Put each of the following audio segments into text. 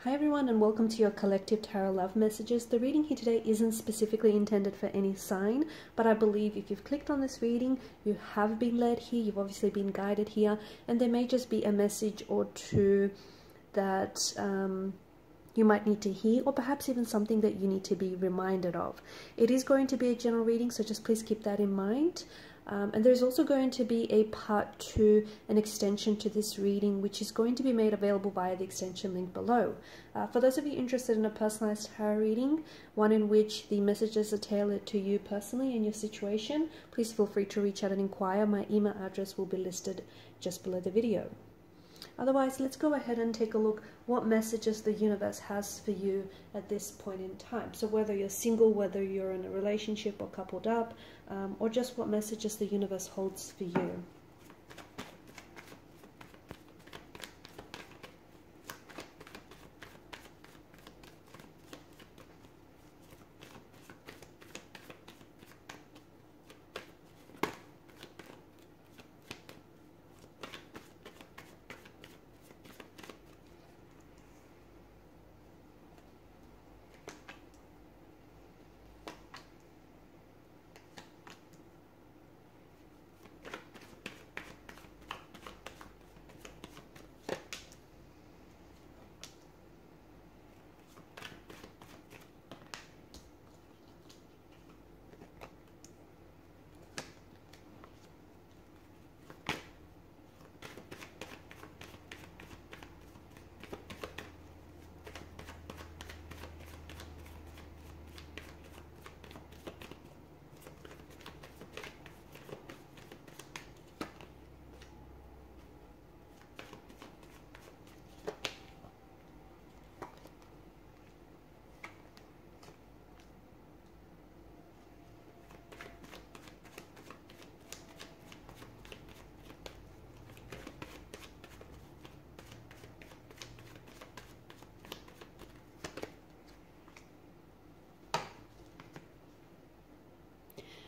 Hi everyone, and welcome to your collective tarot love messages. The reading here today isn't specifically intended for any sign, but I believe if you've clicked on this reading, you have been led here, you've obviously been guided here, and there may just be a message or two that you might need to hear, or perhaps even something that you need to be reminded of. It is going to be a general reading, so just please keep that in mind. And there's also going to be a part 2, an extension to this reading, which is going to be made available via the extension link below. For those of you interested in a personalized tarot reading, one in which the messages are tailored to you personally and your situation, please feel free to reach out and inquire. My email address will be listed just below the video. Otherwise, let's go ahead and take a look what messages the universe has for you at this point in time. So whether you're single, whether you're in a relationship or coupled up, or just what messages the universe holds for you.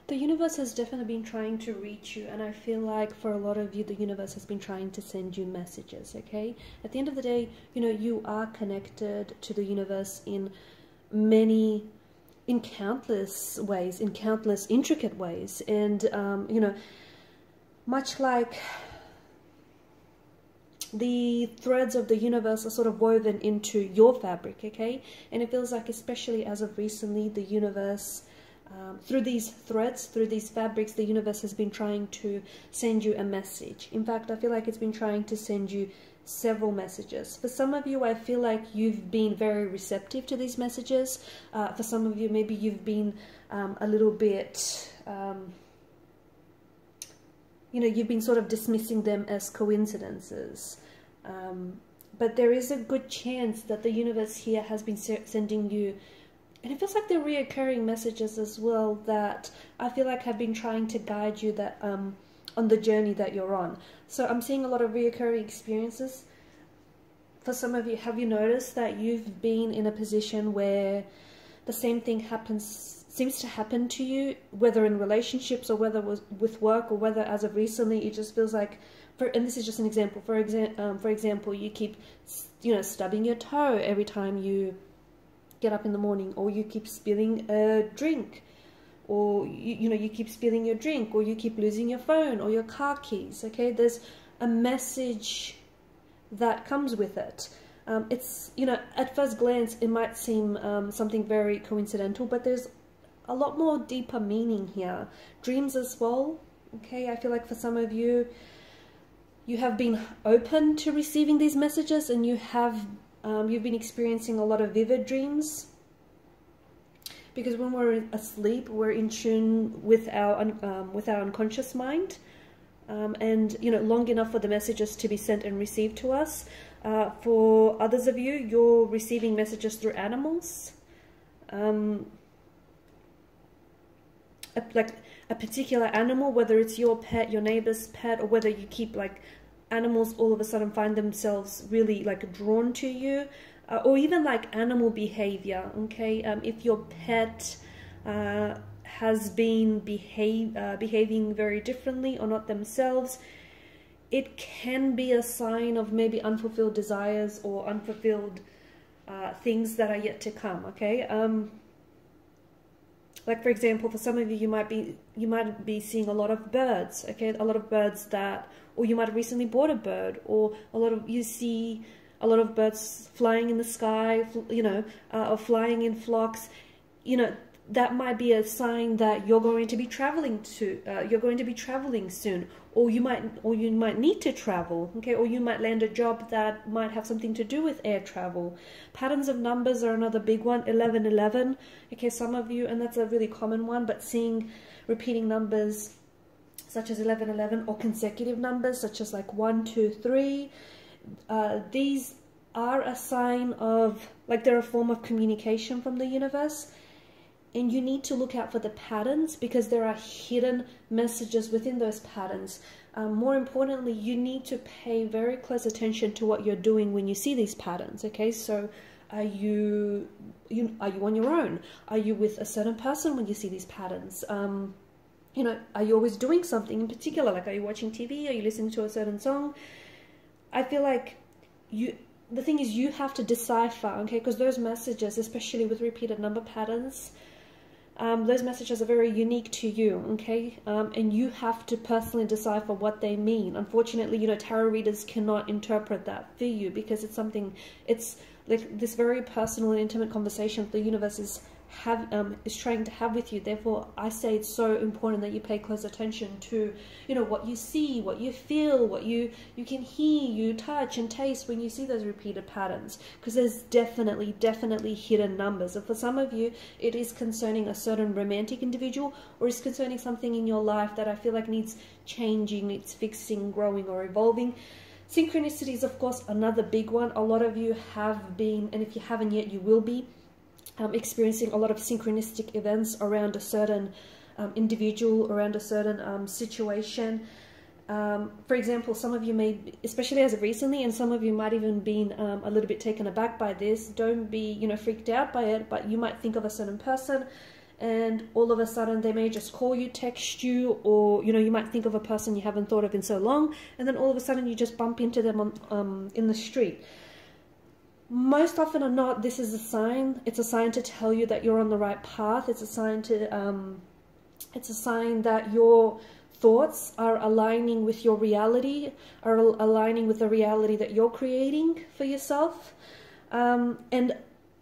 The universe has definitely been trying to reach you, and I feel like for a lot of you, the universe has been trying to send you messages, okay? At the end of the day, you know, you are connected to the universe in countless ways, in countless intricate ways, and, you know, much like the threads of the universe are sort of woven into your fabric, okay? And it feels like, especially as of recently, the universe, through these threads, through these fabrics, the universe has been trying to send you a message. In fact, I feel like it's been trying to send you several messages. For some of you, I feel like you've been very receptive to these messages. For some of you, maybe you've been a little bit, you know, you've been sort of dismissing them as coincidences. But there is a good chance that the universe here has been sending you, and it feels like they're reoccurring messages as well, that I feel like have been trying to guide you that on the journey that you're on. So I'm seeing a lot of reoccurring experiences. For some of you, have you noticed that you've been in a position where the same thing seems to happen to you, whether in relationships or whether with work, or whether as of recently it just feels like, and this is just an example, for example, you keep, you know, stubbing your toe every time you get up in the morning, or you keep spilling a drink, or you know, you keep spilling your drink, or you keep losing your phone or your car keys, okay? There's a message that comes with it. It's, you know, at first glance it might seem something very coincidental, but there's a lot more deeper meaning here. Dreams as well, okay? I feel like for some of you, you have been open to receiving these messages, and you've been experiencing a lot of vivid dreams, because when we're asleep, we're in tune with our unconscious mind, and, you know, long enough for the messages to be sent and received to us. For others of you, you're receiving messages through animals, like a particular animal, whether it's your pet, your neighbor's pet, or whether you keep like animals all of a sudden find themselves really like drawn to you, or even like animal behavior, okay? If your pet has been behaving very differently or not themselves, it can be a sign of maybe unfulfilled desires or unfulfilled things that are yet to come. Okay. Like for example, for some of you, you might be seeing a lot of birds. Okay, a lot of birds that, or you might have recently bought a bird, or you see a lot of birds flying in the sky, you know, or flying in flocks. You know, that might be a sign that you're going to be traveling soon, or you might need to travel. Okay, or you might land a job that might have something to do with air travel. Patterns of numbers are another big one. 1111. Okay, some of you, and that's a really common one, but seeing repeating numbers such as 1111, or consecutive numbers such as like 1, 2, 3. These are a sign of, like, they're a form of communication from the universe. And you need to look out for the patterns, because there are hidden messages within those patterns. More importantly, you need to pay very close attention to what you're doing when you see these patterns. Okay, so are you on your own? Are you with a certain person when you see these patterns? You know, are you always doing something in particular? Like, are you watching TV? Are you listening to a certain song? I feel like the thing is, you have to decipher, okay, because those messages, especially with repeated number patterns, those messages are very unique to you, okay, and you have to personally decipher what they mean. Unfortunately, you know, tarot readers cannot interpret that for you, because it's like this very personal and intimate conversation the universe is trying to have with you. Therefore, I say it's so important that you pay close attention to, you know, what you see, what you feel, what you can hear, you touch and taste when you see those repeated patterns, because there's definitely hidden numbers. And for some of you, it is concerning a certain romantic individual, or is concerning something in your life that I feel like needs changing, needs fixing, growing, or evolving. Synchronicity is, of course, another big one. A lot of you have been, and if you haven't yet, you will be, experiencing a lot of synchronistic events around a certain individual, around a certain situation. For example, some of you may, especially as of recently, and some of you might even been a little bit taken aback by this. Don't be, you know, freaked out by it, but you might think of a certain person, and all of a sudden they may just call you, text you, or, you know, you might think of a person you haven't thought of in so long, and then all of a sudden you just bump into them on in the street. Most often or not, this is a sign. It's a sign to tell you that you're on the right path. It's a sign that your thoughts are aligning with your reality, are aligning with the reality that you're creating for yourself. And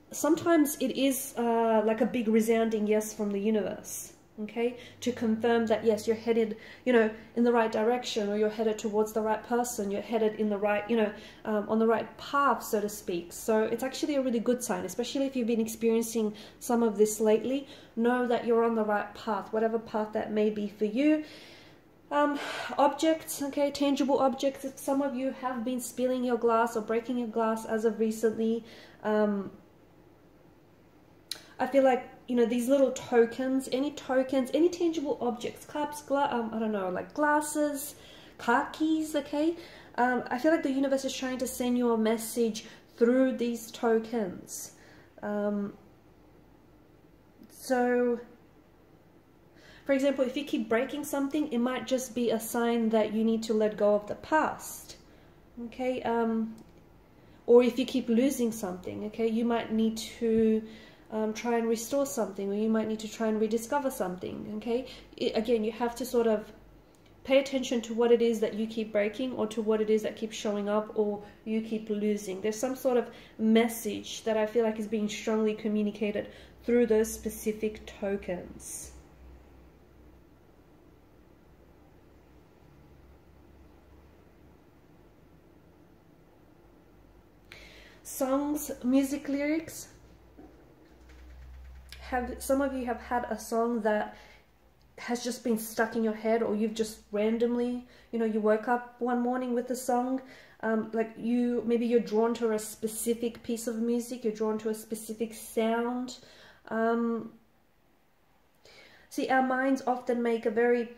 sometimes it is like a big resounding yes from the universe, okay, to confirm that yes, you're headed, you know, in the right direction, or you're headed towards the right person, you're headed in the right, you know, on the right path, so to speak. So it's actually a really good sign, especially if you've been experiencing some of this lately. Know that you're on the right path, whatever path that may be for you. Objects, okay, tangible objects. If some of you have been spilling your glass or breaking your glass as of recently, I feel like, you know, these little tokens, any tangible objects, cups, I don't know, like glasses, car keys, okay? I feel like the universe is trying to send you a message through these tokens. So, for example, if you keep breaking something, it might just be a sign that you need to let go of the past, okay? Or if you keep losing something, okay, you might need to try and restore something, or you might need to try and rediscover something, okay? Again, you have to sort of pay attention to what it is that you keep breaking, or to what it is that keeps showing up, or you keep losing. There's some sort of message that I feel like is being strongly communicated through those specific tokens. Songs, music lyrics. Some of you have had a song that has just been stuck in your head, or you've just randomly, you know, you woke up one morning with a song, like maybe you're drawn to a specific piece of music, you're drawn to a specific sound. See, our minds often make a very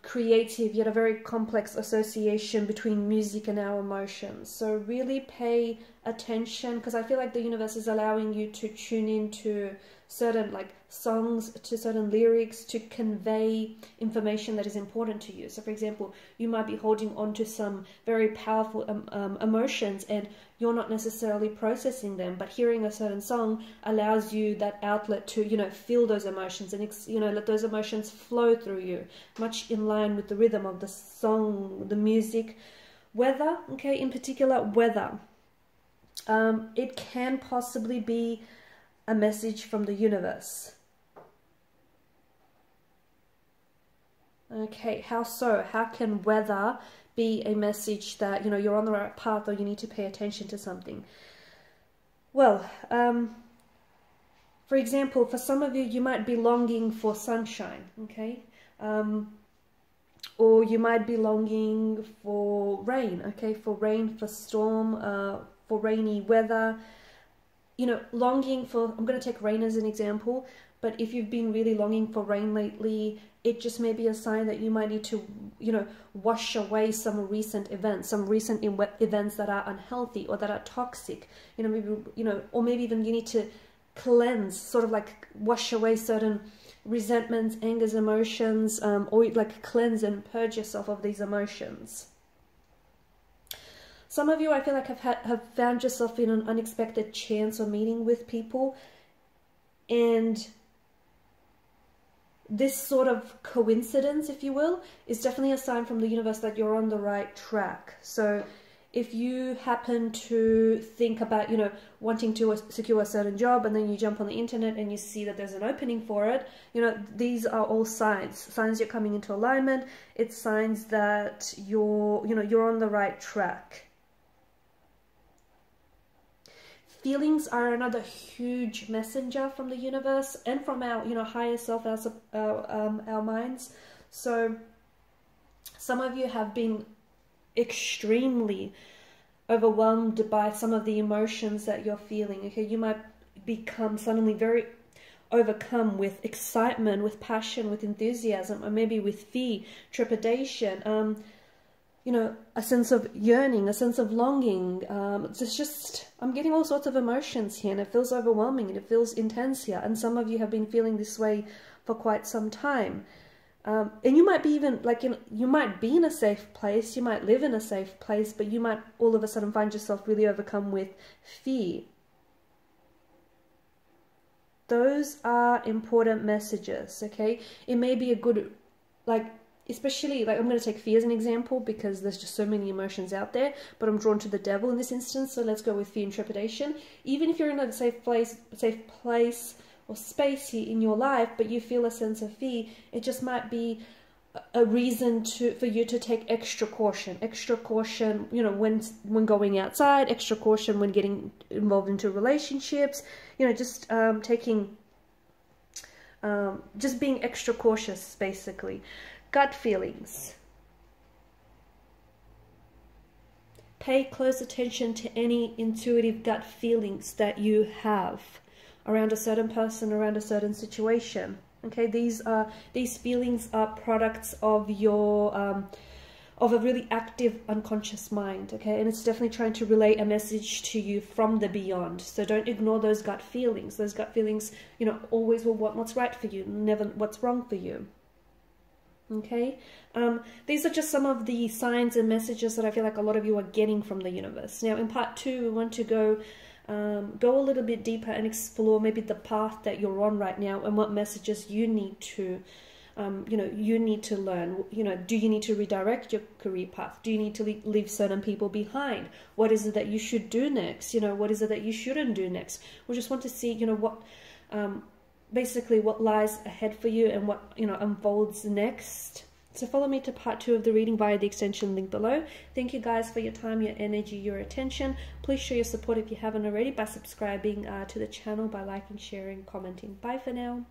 creative yet a very complex association between music and our emotions. So really pay attention, because I feel like the universe is allowing you to tune into certain like songs, to certain lyrics to convey information that is important to you. So for example, you might be holding on to some very powerful emotions and you're not necessarily processing them, but hearing a certain song allows you that outlet to, you know, feel those emotions and, you know, let those emotions flow through you, much in line with the rhythm of the song, the music. Weather, okay, in particular, weather. It can possibly be a message from the universe. Okay, how so? How can weather be a message that, you know, you're on the right path or you need to pay attention to something? Well, for example, for some of you, you might be longing for sunshine, okay? Or you might be longing for rain, okay? For rain, for storm, for rainy weather. You know, longing for, I'm going to take rain as an example, but if you've been really longing for rain lately, it just may be a sign that you might need to, you know, wash away some recent events that are unhealthy or that are toxic. You know, maybe, you know, or maybe even you need to cleanse, sort of like wash away certain resentments, angers, emotions, or like cleanse and purge yourself of these emotions. Some of you, I feel like, have found yourself in an unexpected chance or meeting with people, and this sort of coincidence, if you will, is definitely a sign from the universe that you're on the right track. So if you happen to think about, you know, wanting to secure a certain job, and then you jump on the internet and you see that there's an opening for it, you know, these are all signs you're coming into alignment. It's signs that you're, you know, you're on the right track. Feelings are another huge messenger from the universe and from our, you know, higher self, our minds. So some of you have been extremely overwhelmed by some of the emotions that you're feeling. Okay, you might become suddenly very overcome with excitement, with passion, with enthusiasm, or maybe with fear, trepidation, you know, a sense of yearning, a sense of longing. It's just, I'm getting all sorts of emotions here, and it feels overwhelming and it feels intense here. And some of you have been feeling this way for quite some time. And you might be even, like, you might be in a safe place, you might live in a safe place, but you might all of a sudden find yourself really overcome with fear. Those are important messages, okay? It may be a good, like, especially, like, I'm going to take fear as an example because there's just so many emotions out there, but I'm drawn to the devil in this instance, so let's go with fear and trepidation. Even if you're in a safe place or space here in your life, but you feel a sense of fear, it just might be a reason for you to take extra caution, you know, when going outside, extra caution when getting involved into relationships, you know, just just being extra cautious, basically. Gut feelings. Pay close attention to any intuitive gut feelings that you have around a certain person, around a certain situation. Okay, these feelings are products of your of a really active unconscious mind. Okay, and it's definitely trying to relay a message to you from the beyond. So don't ignore those gut feelings. Those gut feelings, you know, always will want what's right for you, never what's wrong for you. Okay, these are just some of the signs and messages that I feel like a lot of you are getting from the universe. Now in part 2, we want to go a little bit deeper and explore maybe the path that you're on right now and what messages you need to you know, you need to learn. You know, do you need to redirect your career path? Do you need to leave certain people behind? What is it that you should do next? You know, what is it that you shouldn't do next? We just want to see, you know, what basically what lies ahead for you and what, you know, unfolds next. So follow me to part 2 of the reading via the extension link below. Thank you guys for your time, your energy, your attention. Please show your support if you haven't already by subscribing to the channel, by liking, sharing, commenting. Bye for now.